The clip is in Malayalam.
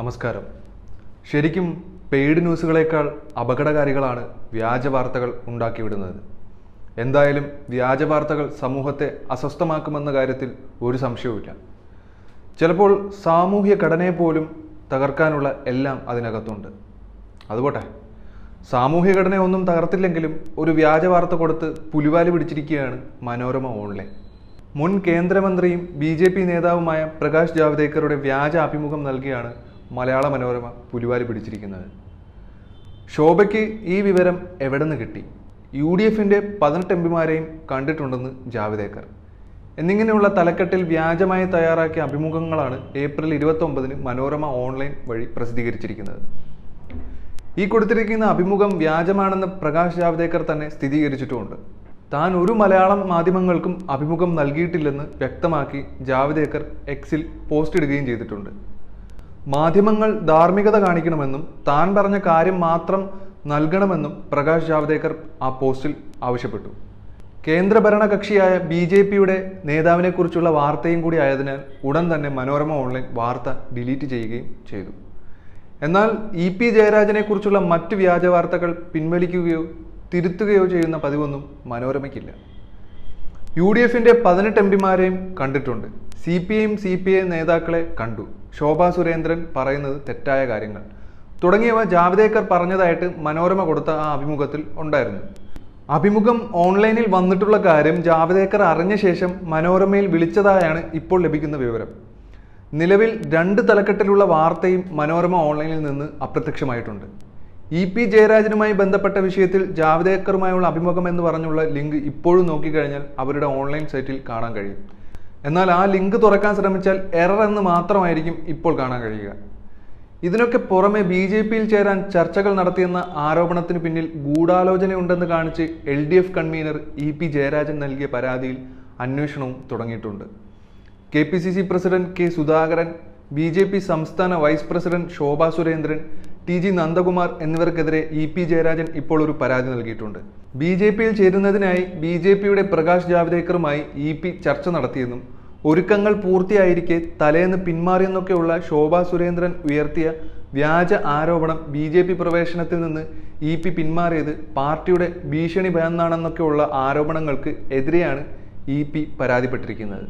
നമസ്കാരം. ശരിക്കും പെയ്ഡ് ന്യൂസുകളേക്കാൾ അപകടകാരികളാണ് വ്യാജ വാർത്തകൾ ഉണ്ടാക്കിവിടുന്നത്. എന്തായാലും വ്യാജ വാർത്തകൾ സമൂഹത്തെ അസ്വസ്ഥമാക്കുമെന്ന കാര്യത്തിൽ ഒരു സംശയവുമില്ല. ചിലപ്പോൾ സാമൂഹ്യ ഘടനയെ പോലും തകർക്കാനുള്ള എല്ലാം അതിനകത്തുണ്ട്. അതുപോട്ടെ, സാമൂഹ്യ ഘടനയൊന്നും തകർത്തില്ലെങ്കിലും ഒരു വ്യാജ വാർത്ത കൊടുത്ത് പുലിവാല് പിടിച്ചിരിക്കുകയാണ് മനോരമ ഓൺലൈൻ. മുൻ കേന്ദ്രമന്ത്രിയും BJP നേതാവുമായ പ്രകാശ് ജാവ്ദേക്കറുടെ വ്യാജ അഭിമുഖം നൽകിയാണ് മലയാള മനോരമ പുലിവാല് പിടിച്ചിരിക്കുന്നത്. ശോഭയ്ക്ക് ഈ വിവരം എവിടെ നിന്ന് കിട്ടി? UDFന്റെ 18 MPമാരെയും കണ്ടിട്ടുണ്ടെന്ന് ജാവ്ദേക്കർ എന്നിങ്ങനെയുള്ള തലക്കെട്ടിൽ വ്യാജമായി തയ്യാറാക്കിയ അഭിമുഖങ്ങളാണ് ഏപ്രിൽ 29 മനോരമ ഓൺലൈൻ വഴി പ്രസിദ്ധീകരിച്ചിരിക്കുന്നത്. ഈ കൊടുത്തിരിക്കുന്ന അഭിമുഖം വ്യാജമാണെന്ന് പ്രകാശ് ജാവ്ദേക്കർ തന്നെ സ്ഥിരീകരിച്ചിട്ടുമുണ്ട്. താൻ ഒരു മലയാളം മാധ്യമങ്ങൾക്കും അഭിമുഖം നൽകിയിട്ടില്ലെന്ന് വ്യക്തമാക്കി ജാവ്ദേക്കർ എക്സിൽ പോസ്റ്റ് ഇടുകയും ചെയ്തിട്ടുണ്ട്. മാധ്യമങ്ങൾ ധാർമ്മികത കാണിക്കണമെന്നും താൻ പറഞ്ഞ കാര്യം മാത്രം നൽകണമെന്നും പ്രകാശ് ജാവ്ദേക്കർ ആ പോസ്റ്റിൽ ആവശ്യപ്പെട്ടു. കേന്ദ്രഭരണ കക്ഷിയായ BJPയുടെ നേതാവിനെക്കുറിച്ചുള്ള വാർത്തയും കൂടി ആയതിനാൽ ഉടൻ തന്നെ മനോരമ ഓൺലൈൻ വാർത്ത ഡിലീറ്റ് ചെയ്യുകയും ചെയ്തു. എന്നാൽ EP ജയരാജനെക്കുറിച്ചുള്ള മറ്റ് വ്യാജ വാർത്തകൾ പിൻവലിക്കുകയോ തിരുത്തുകയോ ചെയ്യുന്ന പതിവൊന്നും മനോരമയ്ക്കില്ല. UDFന്റെ 18 MPമാരെയും കണ്ടിട്ടുണ്ട്. CPM CPI നേതാക്കളെ കണ്ടു. ശോഭാ സുരേന്ദ്രൻ പറയുന്നത് തെറ്റായ കാര്യങ്ങൾ തുടങ്ങിയവ ജാവ്ദേക്കർ പറഞ്ഞതായിട്ട് മനോരമ കൊടുത്ത ആ അഭിമുഖത്തിൽ ഉണ്ടായിരുന്നു. അഭിമുഖം ഓൺലൈനിൽ വന്നിട്ടുള്ള കാര്യം ജാവ്ദേക്കർ അറിഞ്ഞ ശേഷം മനോരമയിൽ വിളിച്ചതായാണ് ഇപ്പോൾ ലഭിക്കുന്ന വിവരം. നിലവിൽ 2 തലക്കെട്ടിലുള്ള വാർത്തയും മനോരമ ഓൺലൈനിൽ നിന്ന് അപ്രത്യക്ഷമായിട്ടുണ്ട്. EP ജയരാജനുമായി ബന്ധപ്പെട്ട വിഷയത്തിൽ ജാവ്ദേക്കറുമായുള്ള അഭിമുഖം എന്ന് പറഞ്ഞുള്ള ലിങ്ക് ഇപ്പോഴും നോക്കിക്കഴിഞ്ഞാൽ അവരുടെ ഓൺലൈൻ സൈറ്റിൽ കാണാൻ കഴിയും. എന്നാൽ ആ ലിങ്ക് തുറക്കാൻ ശ്രമിച്ചാൽ എറർ എന്ന് മാത്രമായിരിക്കും ഇപ്പോൾ കാണാൻ കഴിയുക. ഇതിനൊക്കെ പുറമെ BJPയിൽ ചേരാൻ ചർച്ചകൾ നടത്തിയെന്ന ആരോപണത്തിന് പിന്നിൽ ഗൂഢാലോചനയുണ്ടെന്ന് കാണിച്ച് LDF കൺവീനർ EP ജയരാജൻ നൽകിയ പരാതിയിൽ അന്വേഷണവും തുടങ്ങിയിട്ടുണ്ട്. KPCC president K Sudhakaran, BJP സംസ്ഥാന vice president Shobha Surendran, TG Nandakumar എന്നിവർക്കെതിരെ EP ജയരാജൻ ഇപ്പോൾ ഒരു പരാതി നൽകിയിട്ടുണ്ട്. BJPയിൽ ചേരുന്നതിനായി BJPയുടെ പ്രകാശ് ജാവ്ദേക്കറുമായി EP ചർച്ച നടത്തിയെന്നും ഒരുക്കങ്ങൾ പൂർത്തിയായിരിക്കെ തലേന്ന് പിന്മാറിയെന്നൊക്കെയുള്ള ശോഭാ സുരേന്ദ്രൻ ഉയർത്തിയ വ്യാജ ആരോപണം BJP പ്രവേശനത്തിൽ നിന്ന് EP പിന്മാറിയത് പാർട്ടിയുടെ ഭീഷണി ഭയന്നാണെന്നൊക്കെയുള്ള ആരോപണങ്ങൾക്ക് എതിരെയാണ് EP പരാതിപ്പെട്ടിരിക്കുന്നത്.